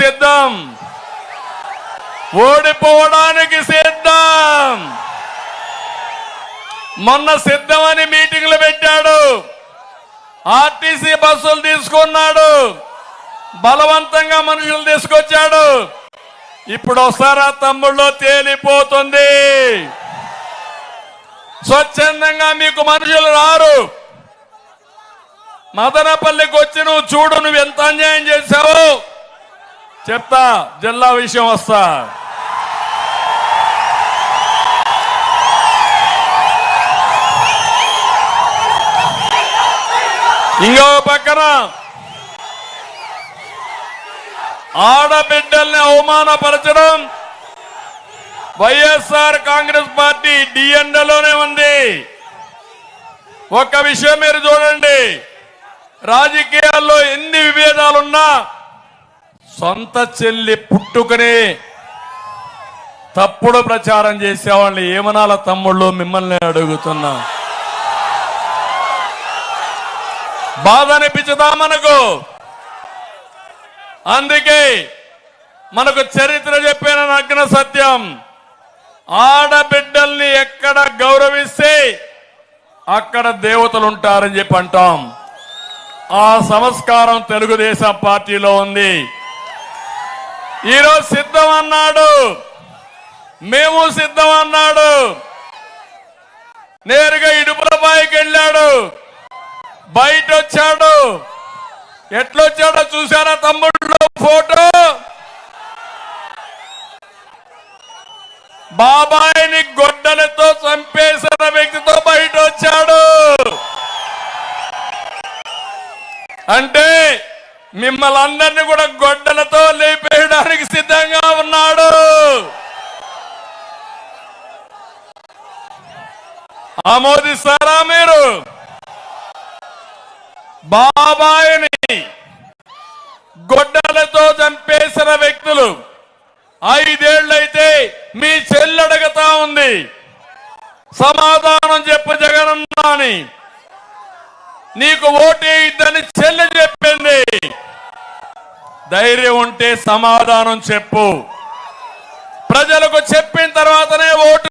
సిద్ధం, ఓడిపోవడానికి సిద్ధం. మొన్న సిద్ధమని మీటింగ్లు పెట్టాడు, ఆర్టీసీ బస్సులు తీసుకున్నాడు, బలవంతంగా మనుషులు తీసుకొచ్చాడు. ఇప్పుడు వస్తారా తమ్ముళ్ళు? తేలిపోతుంది. స్వచ్ఛందంగా మీకు మనుషులు రారు. మదనపల్లికి వచ్చి నువ్వు చూడు, నువ్వు ఎంత అన్యాయం చేశావు చెప్తా. జిల్లా విషయం వస్తా. ఇంకో పక్కన ఆడబిడ్డల్ని అవమానపరచడం వైఎస్ఆర్ కాంగ్రెస్ పార్టీ డిఎన్ఏలోనే ఉంది. ఒక్క విషయం మీరు చూడండి, రాజకీయాల్లో ఎన్ని విభేదాలున్నా సొంత చెల్లి పుట్టుకనే తప్పుడు ప్రచారం చేసేవాళ్ళని ఏమనాల తమ్ముళ్ళు? మిమ్మల్ని అడుగుతున్నా. బాధ అనిపించదా మనకు? అందుకే మనకు చరిత్ర చెప్పిన నగ్న సత్యం, ఆడబిడ్డల్ని ఎక్కడ గౌరవిస్తే అక్కడ దేవతలు ఉంటారని చెప్పి అంటాం. ఆ సంస్కారం తెలుగుదేశం పార్టీలో ఉంది. ఈరోజు సిద్ధం అన్నాడు, మేము సిద్ధం అన్నాడు. నేరుగా ఇడుపులపాయకి వెళ్ళాడు, బయట వచ్చాడు. ఎట్లొచ్చాడో చూసారా తమ్ముళ్ళు? ఫోటో బాబాయిని గొడ్డలతో చంపేసిన వ్యక్తితో బయట వచ్చాడు. అంటే మిమ్మల్ని అందరినీ కూడా గొడ్డలతో లేపేయడానికి సిద్ధంగా ఉన్నాడు. ఆమోదిస్తారా మీరు? బాబాయిని గొడ్డలతో చంపేసిన వ్యక్తులు 5 ఏళ్లైతే మీ చెల్లి అడగతా ఉంది, సమాధానం చెప్పు జగనన్న అని. నీకు ఓటేయిద్దని చెల్లి చెప్పింది. ధైర్యం ఉంటే సమాధానం చెప్పు. ప్రజలకు చెప్పిన తర్వాతనే ఓటు